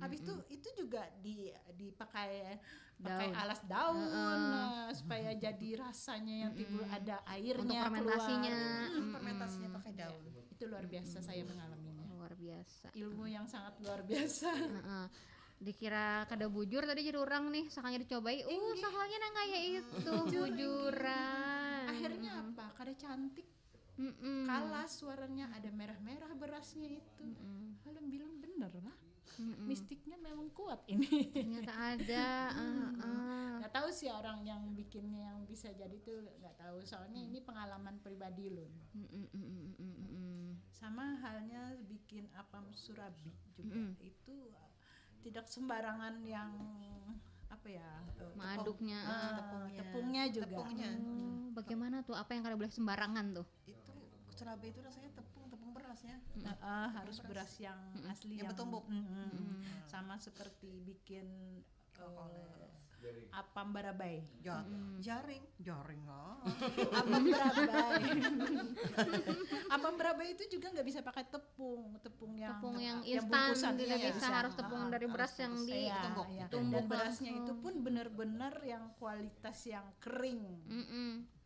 Speaker 2: Habis itu juga dipakai
Speaker 1: Daun.
Speaker 2: alas daun nah, supaya jadi rasanya yang timbul ada airnya
Speaker 1: Untuk fermentasinya.
Speaker 2: keluar.
Speaker 4: Fermentasinya pakai daun.
Speaker 2: Itu luar biasa saya mengalaminya.
Speaker 1: Luar biasa.
Speaker 2: Ilmu yang sangat luar biasa.
Speaker 1: Dikira kada bujur tadi jadi orang nih sakanya dicobai. Sakanya nang kayak itu bujuran.
Speaker 2: Akhirnya apa? Kada cantik. Kalas suaranya ada merah-merah berasnya itu. Kalian bilang bener lah. Mistiknya memang kuat ini.
Speaker 1: Ternyata ada.
Speaker 2: Nggak tahu sih orang yang bikinnya yang bisa jadi tuh nggak tahu. Soalnya ini pengalaman pribadi loh. Sama halnya bikin apam surabi juga itu tidak sembarangan yang apa ya
Speaker 1: Mengaduknya.
Speaker 2: tepungnya juga.
Speaker 1: Bagaimana tuh? Apa yang kada boleh sembarangan tuh?
Speaker 4: Itu surabi itu rasanya tepung berasnya.
Speaker 2: Harus beras yang asli
Speaker 4: Yang bertumbuk.
Speaker 2: sama seperti bikin apam barabai.
Speaker 4: Jaring oh.
Speaker 2: Apam barabai. Apam barabai itu juga nggak bisa pakai tepung
Speaker 1: yang
Speaker 2: yang
Speaker 1: instan
Speaker 2: bungkusan,
Speaker 1: tidak
Speaker 2: iya,
Speaker 1: bisa, harus tepung dari beras yang
Speaker 2: Iya, iya.
Speaker 1: ditumbuk
Speaker 2: Dan berasnya itu
Speaker 1: langsung.
Speaker 2: pun benar-benar yang kualitas yang kering.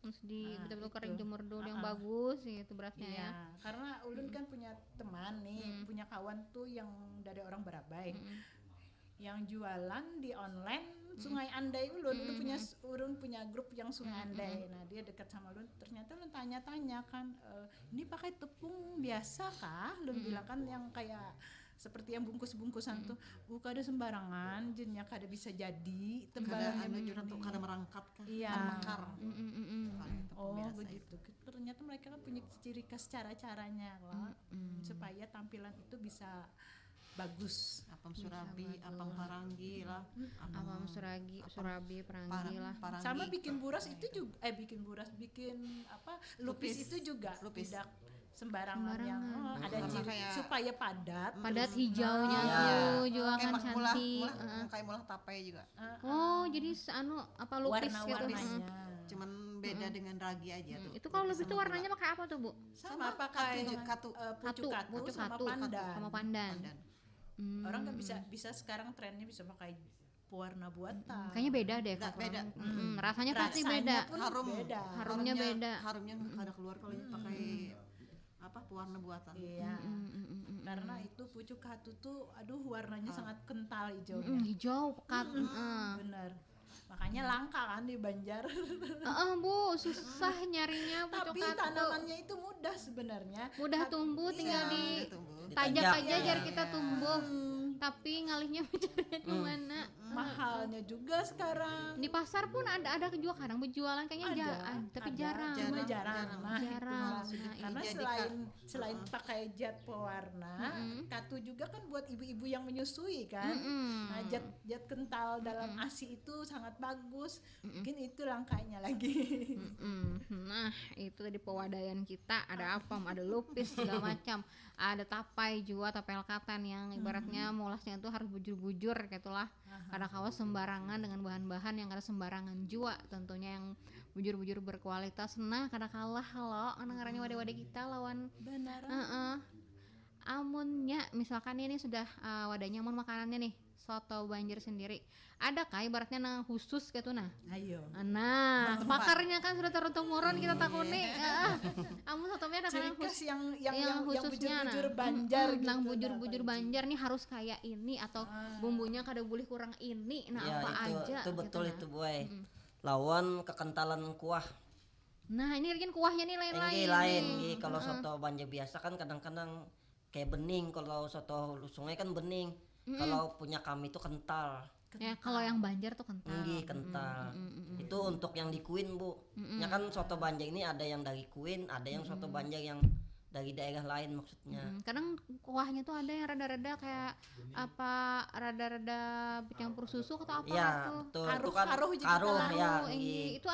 Speaker 1: Terus betul-betul
Speaker 2: itu.
Speaker 1: kering, jemur dulu yang bagus itu berasnya ya.
Speaker 2: Iya, karena Ulun kan punya teman nih, punya kawan tuh yang dari orang Barabai, yang jualan di online Sungai Andai. Ulun punya grup yang Sungai Andai. Nah dia dekat sama Ulun, ternyata Ulun tanya-tanya kan, ini pakai tepung biasa kah? Ulun bilang kan yang kayak seperti yang bungkus-bungkusan tuh, bukan ada sembarangan, jennya kada bisa jadi tembalannya
Speaker 4: Kada
Speaker 2: begini.
Speaker 4: tuh kada merangkat kan,
Speaker 2: Iya.
Speaker 4: kada mekar.
Speaker 2: Oh
Speaker 4: biasa
Speaker 2: begitu. Ternyata mereka kan punya ciri khas cara-caranya lah, supaya tampilan itu bisa bagus.
Speaker 4: Apam Surabi, apam Paranggi lah,
Speaker 1: Apam Surabi, Peranggi lah.
Speaker 4: Paranggi.
Speaker 2: Sama bikin buras itu juga, bikin apa? Lupis itu juga tidak sembarangan yang ada
Speaker 4: Karena
Speaker 2: ciri
Speaker 4: kayak-
Speaker 2: supaya padat.
Speaker 1: Padat hijaunya
Speaker 3: Iya.
Speaker 1: tuh juga
Speaker 4: kayak
Speaker 1: kan cantik.
Speaker 4: kayak mulah tapai juga.
Speaker 1: Oh, jadi apa lupis gitu.
Speaker 2: Warna-warnanya.
Speaker 4: Cuman beda dengan ragi aja tuh.
Speaker 1: Itu kalau lupis itu warnanya pakai apa tuh, Bu?
Speaker 2: Sama pakai
Speaker 4: katu.
Speaker 2: pucuk katu sama pandan.
Speaker 1: Sama pandan.
Speaker 2: Orang kan bisa sekarang trennya bisa pakai pewarna buatan.
Speaker 1: Kayaknya beda deh.
Speaker 4: Nggak,
Speaker 1: kalau
Speaker 4: beda.
Speaker 1: orang. Rasanya pasti beda.
Speaker 2: pun
Speaker 4: Harum.
Speaker 2: beda.
Speaker 1: Harumnya beda.
Speaker 4: Harumnya kada keluar kalau pakai apa pewarna buatan.
Speaker 2: Iya. Karena itu pucuk katu tuh aduh warnanya sangat kental hijaunya.
Speaker 1: Hijau, pekat.
Speaker 2: Bener. Makanya langka kan di Banjar.
Speaker 1: Bu, susah nyarinya pucuk
Speaker 2: Tapi
Speaker 1: katu.
Speaker 2: tanamannya itu mudah sebenarnya.
Speaker 1: Mudah tumbuh, tinggal
Speaker 4: Udah tumbuh.
Speaker 1: tajak aja
Speaker 3: Ditajak,
Speaker 1: jar
Speaker 3: ya.
Speaker 1: kita tumbuh. Tapi ngalihnya mencarinya di mana?
Speaker 2: Mahalnya juga sekarang.
Speaker 1: Di pasar pun ada juga kadang berjualan kayaknya tapi
Speaker 2: Ada,
Speaker 1: jarang.
Speaker 2: cuma jarang. Nah,
Speaker 1: Jarang.
Speaker 2: itu.
Speaker 1: Nah,
Speaker 2: Karena
Speaker 4: dijadikan-
Speaker 2: selain pakai zat pewarna, katu juga kan buat ibu-ibu yang menyusui kan. Nah, zat kental dalam ASI itu sangat bagus. Mungkin itu langkahnya lagi.
Speaker 1: Nah, itu tadi pewadaian kita, ada apam, ada lupis segala macam. Ada tapai juga, tapai alkatan yang ibaratnya molasnya itu harus bujur-bujur gitulah. Kada kawas sembarangan dengan bahan-bahan yang kada sembarangan juga, tentunya yang bujur-bujur berkualitas. Nah, kada kalah lo ngarannya wadah-wadah kita lawan
Speaker 2: Benar.
Speaker 1: amunnya misalkan ini sudah wadahnya amun makanannya nih soto Banjar sendiri, ada kah ibaratnya nang khusus gitu nah?
Speaker 2: Ayo.
Speaker 1: Nah, pakarnya kan sudah turun-temurun kita takuni. Amun sotonya ada
Speaker 2: Ciri
Speaker 1: kan
Speaker 2: khas
Speaker 1: khusus
Speaker 2: yang
Speaker 1: khususnya
Speaker 2: bujur-bujur
Speaker 1: nah.
Speaker 2: Banjar gitu.
Speaker 1: Nang
Speaker 2: nah,
Speaker 1: bujur-bujur
Speaker 2: Pak.
Speaker 1: Banjar nih harus kayak ini atau bumbunya kada boleh kurang ini. Nah,
Speaker 3: Ya,
Speaker 1: apa
Speaker 3: itu
Speaker 1: aja
Speaker 3: betul
Speaker 1: gitu,
Speaker 3: itu boy. Lawan kekentalan kuah.
Speaker 1: Nah, ini kan kuahnya nih lain-lain.
Speaker 3: Tinggi lain
Speaker 1: nih.
Speaker 3: Gi. Kalau soto Banjar biasa kan kadang-kadang kayak bening, kalau soto sungai kan bening. Kalau punya kami itu kental.
Speaker 1: Ya, kalau yang Banjar tuh kental.
Speaker 3: Tinggi kental. Itu untuk yang dikuin, Bu. Ya kan soto Banjar ini ada yang dari Kuin, ada yang soto Banjar yang dari daerah lain maksudnya.
Speaker 1: Kadang kuahnya tuh ada yang rada-rada kayak apa, rada-rada bercampur susu atau apa
Speaker 3: Iya,
Speaker 1: tuh.
Speaker 3: betul.
Speaker 2: Karuh-
Speaker 3: Itu kan
Speaker 2: karuh juga
Speaker 3: karuh
Speaker 2: kan.
Speaker 3: ya.
Speaker 1: Oh,
Speaker 3: Gi.
Speaker 1: itu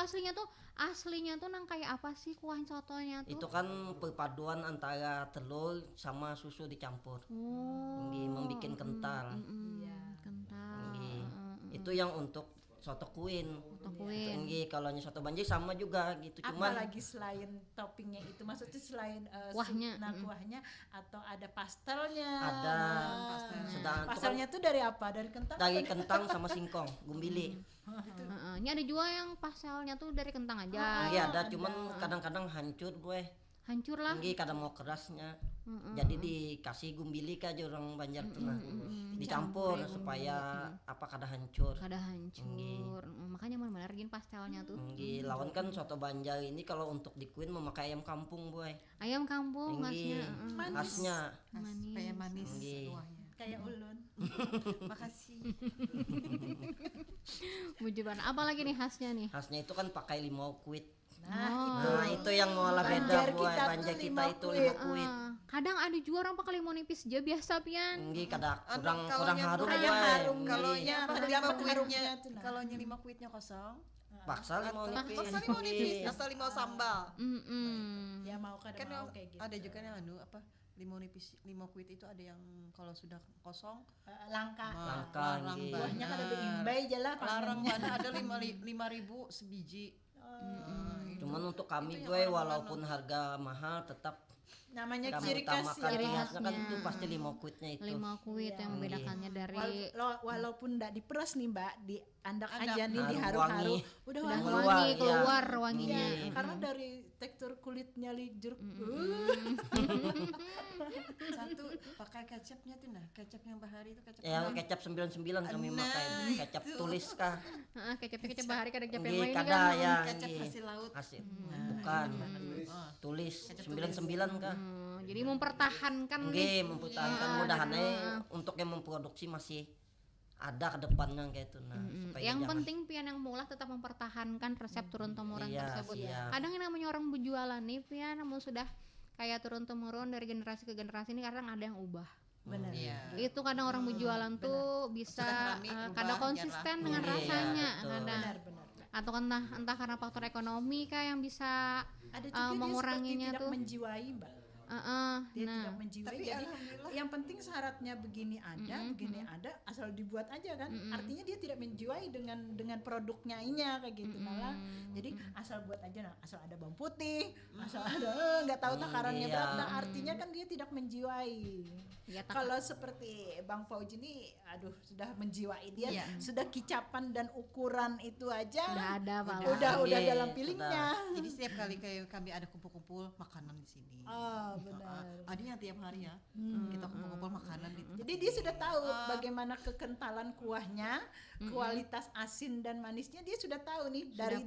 Speaker 1: aslinya tuh nang kayak apa sih kuah sotonya tuh?
Speaker 3: Itu kan perpaduan antara telur sama susu dicampur.
Speaker 1: Oh,
Speaker 3: Membikin kental.
Speaker 1: kental.
Speaker 3: Nggih. Itu yang untuk soto Kuin.
Speaker 1: Soto Kuin.
Speaker 3: Nggih, kalau soto Banjar sama juga gitu. Cuman
Speaker 2: Apalagi selain toppingnya itu, maksudnya selain
Speaker 1: Kuahnya,
Speaker 2: kuahnya atau ada pastelnya.
Speaker 3: ada sedang itu kan
Speaker 2: Pastelnya tuh dari apa? Dari kentang?
Speaker 3: dari kentang sama singkong, gumbili.
Speaker 1: Ini ada juga yang pastelnya tuh dari kentang aja.
Speaker 3: Nggih ada, cuman kadang-kadang hancur gue.
Speaker 1: Hancur lah.
Speaker 3: Nggih kadang mau kerasnya. Jadi dikasih gumbili ke aja orang Banjar tuh nah. Dicampur supaya apa kada hancur.
Speaker 1: Kada hancur. Makanya mana gin pastelnya tuh.
Speaker 3: Nggih, lawan kan soto Banjar ini kalau untuk dikuin memakai ayam kampung, boy.
Speaker 1: Ayam kampung
Speaker 3: Nggih,
Speaker 1: khasnya.
Speaker 3: khasnya.
Speaker 4: Supaya manis
Speaker 3: Nggih.
Speaker 4: kuahnya.
Speaker 2: Kayak ulun.
Speaker 4: Makasih.
Speaker 1: Bujuban. Apa lagi nih khasnya nih?
Speaker 3: Khasnya itu kan pakai limau kuit.
Speaker 2: Nah,
Speaker 3: Nah, itu yang ngolah
Speaker 2: Banjar
Speaker 3: beda, boy.
Speaker 2: kita tuh
Speaker 3: Banjar kita
Speaker 2: limau
Speaker 3: itu
Speaker 2: kuit.
Speaker 3: limau kuit.
Speaker 1: Kadang ada juga orang pakai limau nipis aja biasa pian.
Speaker 3: Nggih kada
Speaker 4: Anu,
Speaker 3: kurang
Speaker 4: kalau
Speaker 3: kurang
Speaker 4: yang
Speaker 3: harum,
Speaker 4: kurang
Speaker 3: boy.
Speaker 4: harum,
Speaker 3: Nggih.
Speaker 4: kalau
Speaker 2: Apa
Speaker 4: lima
Speaker 2: harumnya
Speaker 4: kuitnya,
Speaker 2: tuh, nah.
Speaker 4: kalau lima kuitnya kosong,
Speaker 3: paksa limau nipis.
Speaker 4: Paksa limau nipis asal limau sambal.
Speaker 2: Ya mau kada
Speaker 4: Kan
Speaker 2: mau kayak gitu.
Speaker 4: ada juga yang limau nipis, limau kuit itu ada yang kalau sudah kosong
Speaker 2: Langka.
Speaker 3: Langka,
Speaker 4: larang
Speaker 3: nggih.
Speaker 2: Buahnya kada
Speaker 4: banget.
Speaker 2: beimbai jala
Speaker 4: Larang
Speaker 2: panennya.
Speaker 4: banget, ada 5.000 sebiji.
Speaker 3: Cuman untuk kami
Speaker 4: Itu yang
Speaker 3: gue
Speaker 4: orang
Speaker 3: walaupun harga mahal tetap
Speaker 2: Namanya
Speaker 3: kami
Speaker 2: ciri khas
Speaker 3: utamakan
Speaker 2: ya.
Speaker 1: Ciri
Speaker 3: khasnya kan
Speaker 1: khasnya.
Speaker 3: itu pasti limau kuitnya itu.
Speaker 1: Limau kuit yang membedakannya dari
Speaker 2: Walaupun ndak diperas nih Mbak, di andak
Speaker 4: Andak.
Speaker 2: aja nih
Speaker 3: Harum
Speaker 2: diharu-haru,
Speaker 3: wangi.
Speaker 2: udah
Speaker 1: udah
Speaker 2: wangi.
Speaker 3: Keluar,
Speaker 1: wangi,
Speaker 3: ya.
Speaker 1: keluar wanginya.
Speaker 2: Iya, karena dari tekstur kulitnya jeruk.
Speaker 4: Satu pakai kecapnya tuh kecap yang bahari itu kecap
Speaker 3: Ya kecap 99 kami
Speaker 4: Nah,
Speaker 3: pakai kecap
Speaker 4: itu.
Speaker 3: tulis kah?
Speaker 1: Heeh, kecap bahari kadang kecap yang
Speaker 3: Nggih,
Speaker 1: lain
Speaker 3: kada
Speaker 1: kan.
Speaker 3: ya
Speaker 4: kecap
Speaker 3: nggih.
Speaker 4: hasil laut.
Speaker 3: Hasil. Bukan. Tulis 99 kah?
Speaker 1: Jadi mempertahankan nih.
Speaker 3: Nggih, mempertahankan mudahannya untuk yang memproduksi masih ada ke depannya kayak itu nah. Supaya
Speaker 1: Yang
Speaker 3: jangan-
Speaker 1: penting pian yang mulai tetap mempertahankan resep turun temurun
Speaker 3: Iya,
Speaker 1: tersebut.
Speaker 3: siap.
Speaker 1: Kadang yang namanya orang berjualan nih pian namun sudah kayak turun temurun dari generasi ke generasi ini kadang ada yang ubah.
Speaker 2: Benar.
Speaker 4: Iya.
Speaker 1: Itu kadang orang berjualan tuh bisa
Speaker 4: Sudah rame, rubah,
Speaker 1: kadang konsisten
Speaker 4: nyerah.
Speaker 1: dengan
Speaker 3: Iya,
Speaker 1: rasanya
Speaker 3: betul.
Speaker 1: kadang.
Speaker 2: Benar.
Speaker 1: Atau entah karena faktor ekonomi kah yang bisa
Speaker 2: Ada juga dia seperti
Speaker 1: menguranginya
Speaker 2: tidak
Speaker 1: tuh.
Speaker 2: menjiwai Mbak. Dia
Speaker 1: Nah,
Speaker 2: tidak menjiwai.
Speaker 4: Tapi
Speaker 2: Jadi
Speaker 4: alhamdulillah.
Speaker 2: yang penting syaratnya begini ada, asal dibuat aja kan. Artinya dia tidak menjiwai dengan produknya inya kayak gitu malah. Jadi asal buat aja, nah, asal ada bawang putih, asal ada nggak tahu takarannya
Speaker 3: iya.
Speaker 2: berapa. Artinya kan dia tidak menjiwai.
Speaker 1: ya
Speaker 2: Kalau seperti Bang Fauji ini, aduh sudah menjiwai dia,
Speaker 4: Iya.
Speaker 2: sudah kicapan dan ukuran itu aja.
Speaker 1: udah ada malah.
Speaker 2: Udah
Speaker 3: Nggih,
Speaker 2: dalam pilingnya.
Speaker 4: Jadi setiap kali kayak kami ada kumpul-kumpul makanan di sini.
Speaker 2: Oh, benar.
Speaker 4: Ada yang tiap hari ya. Kita kumpul-kumpul makanan di
Speaker 2: Jadi dia sudah tahu bagaimana kekentalan kuahnya, kualitas asin dan manisnya dia sudah tahu nih dari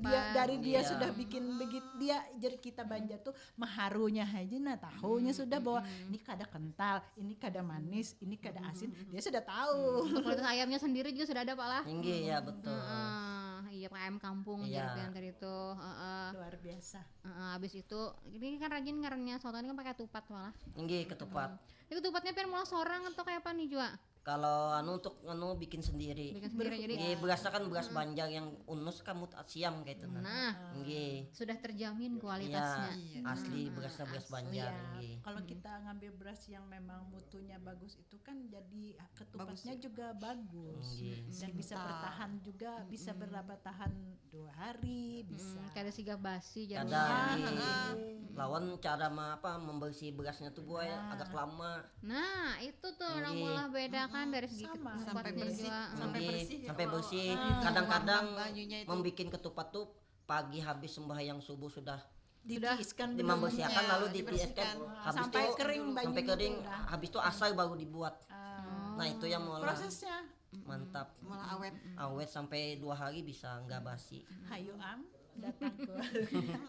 Speaker 2: dia
Speaker 3: Iya.
Speaker 2: sudah bikin begitu dia jadi kita Banjar tuh maharunya aja nah tahunya sudah bahwa ini kada kental, ini kada manis, ini kada asin, dia sudah tahu.
Speaker 1: Untuk kualitas ayamnya sendiri juga sudah ada Pak lah.
Speaker 3: Nggih, ya betul.
Speaker 1: Iya Pak ayam kampung
Speaker 3: Iya.
Speaker 1: yang tadi itu.
Speaker 2: Luar biasa.
Speaker 1: Habis itu ini kan rajin ngarannya soto ini kan pakai tupat malah.
Speaker 3: Nggih, ketupat.
Speaker 1: Itu tupatnya pian mulai sorang atau kayak apa nih Jua?
Speaker 3: Kalau untuk bikin sendiri.
Speaker 1: Bikin sendiri jadi
Speaker 3: Nggih, berasnya kan beras Banjar yang unus kamu siam kayak itu nah.
Speaker 1: nah
Speaker 3: Nggih.
Speaker 1: sudah terjamin
Speaker 3: Ya,
Speaker 1: kualitasnya.
Speaker 3: asli berasnya beras Banjar nggih.
Speaker 2: Kalau kita ngambil beras yang memang mutunya bagus itu kan jadi ketupatnya juga bagus
Speaker 3: Nggih.
Speaker 2: dan bisa bertahan juga, bisa berapa tahan 2 hari bisa.
Speaker 1: Kayak ada sigap basi
Speaker 3: Kadang
Speaker 1: jadinya.
Speaker 3: lawan cara membersih berasnya tuh buat agak lama.
Speaker 1: Nah, itu tuh yang
Speaker 3: Nggih.
Speaker 1: mulai bedakan dari segi
Speaker 2: Sama.
Speaker 4: Sampai
Speaker 1: ketupatnya
Speaker 4: bersih.
Speaker 1: juga.
Speaker 4: Sampai
Speaker 3: Nggih,
Speaker 4: bersih.
Speaker 3: sampai
Speaker 4: Oh,
Speaker 3: bersih.
Speaker 4: ah.
Speaker 3: Kadang-kadang
Speaker 4: Banyunya itu.
Speaker 3: membikin ketupat tuh pagi habis sembahyang subuh sudah
Speaker 2: Ditiiskan dulu.
Speaker 3: membersihkan
Speaker 4: Ya,
Speaker 3: lalu
Speaker 4: dibersihkan.
Speaker 3: ditieskan habis
Speaker 2: Sampai
Speaker 3: itu
Speaker 2: kering
Speaker 3: sampai
Speaker 2: banyunya
Speaker 3: kering
Speaker 2: tuh udah.
Speaker 3: habis itu asal baru dibuat. Nah, itu yang mulai
Speaker 2: Prosesnya
Speaker 3: mantap.
Speaker 4: Malah awet.
Speaker 3: Awet sampai 2 hari bisa nggak basi.
Speaker 2: hayu am datang ke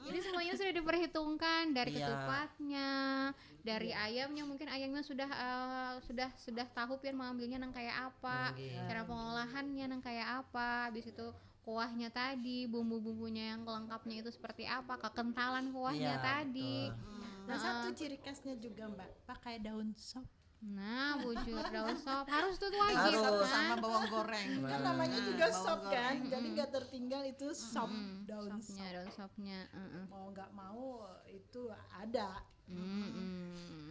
Speaker 1: Jadi semuanya sudah diperhitungkan dari
Speaker 3: Iya.
Speaker 1: ketupatnya, dari ayamnya mungkin ayamnya sudah tahu pian mengambilnya nang kayak apa,
Speaker 3: Nggih.
Speaker 1: cara pengolahannya nang kayak apa, habis itu kuahnya tadi, bumbu-bumbunya yang lengkapnya itu seperti apa, kekentalan kuahnya
Speaker 3: Iya,
Speaker 1: tadi.
Speaker 3: betul.
Speaker 2: Nah, satu ciri khasnya juga Mbak, pakai daun sop.
Speaker 1: Nah, bujur daun sop harus tuh wajib
Speaker 3: Harus.
Speaker 1: kan?
Speaker 4: Sama bawang goreng.
Speaker 2: Kan namanya juga
Speaker 4: bawang
Speaker 2: sop kan,
Speaker 4: goreng.
Speaker 2: jadi nggak tertinggal itu sop, daun
Speaker 1: Sopnya,
Speaker 2: sop.
Speaker 1: daun sopnya.
Speaker 2: Mau nggak mau itu ada.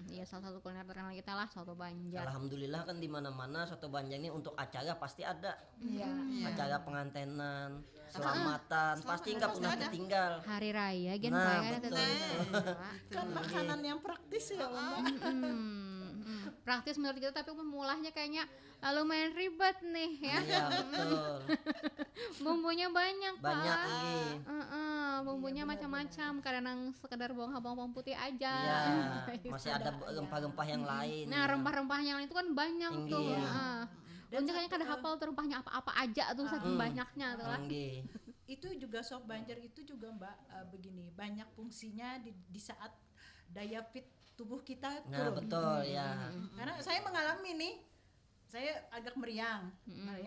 Speaker 1: Iya salah satu kuliner terkenal kita lah soto Banjar.
Speaker 3: Alhamdulillah kan di mana-mana soto Banjar ini untuk acara pasti ada.
Speaker 2: Iya.
Speaker 3: Acara pengantenan, selamatan, pasti nggak pernah tertinggal.
Speaker 1: Hari raya gen
Speaker 3: Nah,
Speaker 1: Pak, ada
Speaker 3: betul.
Speaker 1: tetap.
Speaker 2: Kan makanan yang praktis ya Mbak.
Speaker 1: Praktis menurut kita tapi memulahnya kayaknya lumayan ribet nih ya.
Speaker 3: Iya, betul.
Speaker 1: Bumbunya banyak
Speaker 3: Banyak
Speaker 1: Pak.
Speaker 3: nggih.
Speaker 1: Bumbunya macam-macam kadang sekedar bawang putih aja.
Speaker 3: Iya, masih ada rempah-rempah yang lain.
Speaker 1: Nah rempah-rempah yang lain itu kan banyak tuh.
Speaker 3: Nggih.
Speaker 1: Dan kayaknya kada hafal tuh rempahnya apa-apa aja tuh saking banyaknya tuh lah.
Speaker 3: Nggih.
Speaker 2: Itu juga sop Banjar itu juga Mbak begini, banyak fungsinya di saat daya fit tubuh kita
Speaker 3: Nah,
Speaker 2: turun.
Speaker 3: betul ya.
Speaker 2: Karena saya mengalami nih, saya agak meriang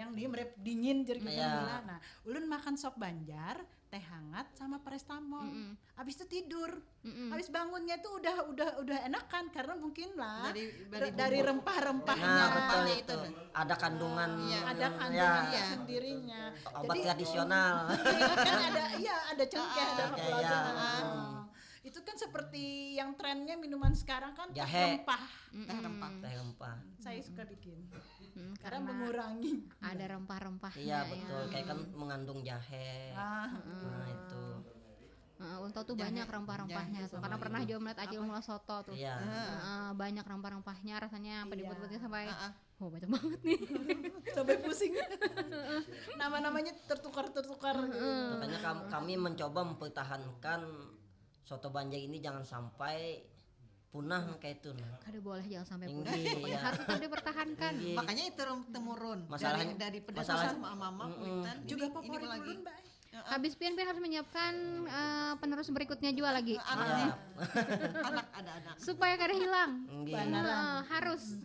Speaker 2: nih merep dingin jadi kita
Speaker 3: Iya.
Speaker 2: bilang. Nah, ulun makan sop Banjar teh hangat sama paracetamol. Habis itu tidur.
Speaker 1: Mm-mm.
Speaker 2: Habis bangunnya tuh udah enakan karena mungkin lah
Speaker 4: Dari
Speaker 2: dari
Speaker 4: bumbu.
Speaker 2: rempah-rempahnya.
Speaker 3: Nah, betul
Speaker 4: Rempahnya
Speaker 3: itu.
Speaker 4: itu.
Speaker 3: Ada kandungan
Speaker 2: Ada kandungan
Speaker 3: ya,
Speaker 2: sendirinya.
Speaker 3: obat
Speaker 2: Jadi
Speaker 3: tradisional.
Speaker 2: kan ada cengkeh, ada
Speaker 3: cengkeh,
Speaker 2: kapulaga.
Speaker 3: ya.
Speaker 2: Itu kan seperti yang trennya minuman sekarang kan teh
Speaker 3: Jahe.
Speaker 2: rempah.
Speaker 4: Teh rempah.
Speaker 3: Teh rempah.
Speaker 2: Saya suka bikin. Karena
Speaker 1: Karena
Speaker 2: mengurangi.
Speaker 1: ada rempah-rempahnya.
Speaker 3: Iya
Speaker 1: ya.
Speaker 3: betul, kayak kan mengandung jahe. Nah itu.
Speaker 1: Untung tuh banyak rempah-rempahnya tuh. Karena pernah juga melihat Ajil Mula Soto tuh.
Speaker 3: Iya.
Speaker 1: Banyak rempah-rempahnya, rasanya sampai
Speaker 2: Iya.
Speaker 1: dibut-butin sampai oh banyak banget nih.
Speaker 2: Sampai pusing. Nama-namanya tertukar-tertukar.
Speaker 3: Makanya kami mencoba mempertahankan soto Banjar ini jangan sampai punah kayak itu.
Speaker 1: Kada boleh jangan sampai punah.
Speaker 3: Tinggi,
Speaker 1: Pokoknya
Speaker 3: ya.
Speaker 1: harus tetap dipertahankan.
Speaker 3: Tinggi.
Speaker 4: Makanya itu temurun
Speaker 3: Masalahnya-
Speaker 4: dari pedas
Speaker 3: masalah-
Speaker 4: sama mama Witan.
Speaker 2: Juga
Speaker 4: Ini
Speaker 2: favorit
Speaker 4: lagi.
Speaker 2: ulun, Mbak.
Speaker 1: Habis pian harus menyiapkan penerus berikutnya juga lagi.
Speaker 3: Iya.
Speaker 4: Anak ada anak.
Speaker 1: Supaya kada hilang.
Speaker 3: Tinggi.
Speaker 1: Harus.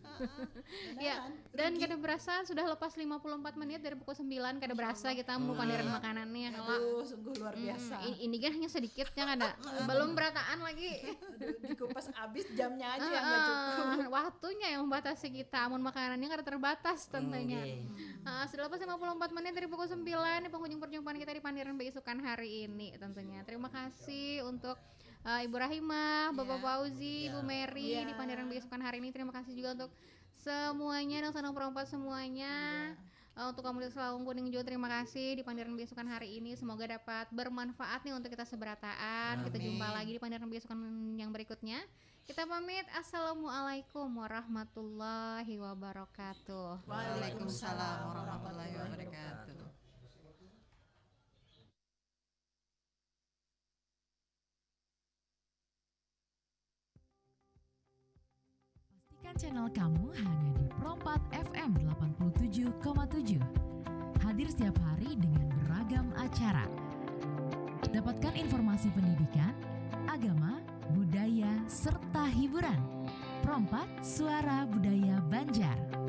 Speaker 1: Ya, dan kada berasa sudah lepas 54 menit dari pukul 9 kada berasa kita mau pandiran makanannya kalau
Speaker 2: Aduh, sungguh luar biasa.
Speaker 1: ini kan hanya sedikitnya kada. Belum berataan lagi.
Speaker 2: Aduh, dikupas habis jamnya aja yang nggak cukup.
Speaker 1: Waktunya yang membatasi kita. Amun makanannya kada terbatas tentunya.
Speaker 3: Tinggi.
Speaker 1: Sudah lepas 54 menit dari pukul 9 di penghujung perjumpaan kita di Pandiran Beisukan hari ini tentunya. Terima kasih untuk Ibu Rahimah, Bapak Fauzi, Ibu Mary di Pandiran Beisukan hari ini. Terima kasih juga untuk semuanya dan sanang perempat semuanya. Untuk komunitas Lawang Kuning juga terima kasih di Pandiran Beisukan hari ini. Semoga dapat bermanfaat nih untuk kita seberataan. Kita jumpa lagi di Pandiran Beisukan yang berikutnya. Kita pamit. Assalamualaikum warahmatullahi wabarakatuh.
Speaker 4: Waalaikumsalam warahmatullahi wabarakatuh.
Speaker 5: Pastikan channel kamu hanya di Pro4 FM 87,7. Hadir setiap hari dengan beragam acara. Dapatkan informasi pendidikan, agama, budaya, serta hiburan. Pro4 Suara Budaya Banjar.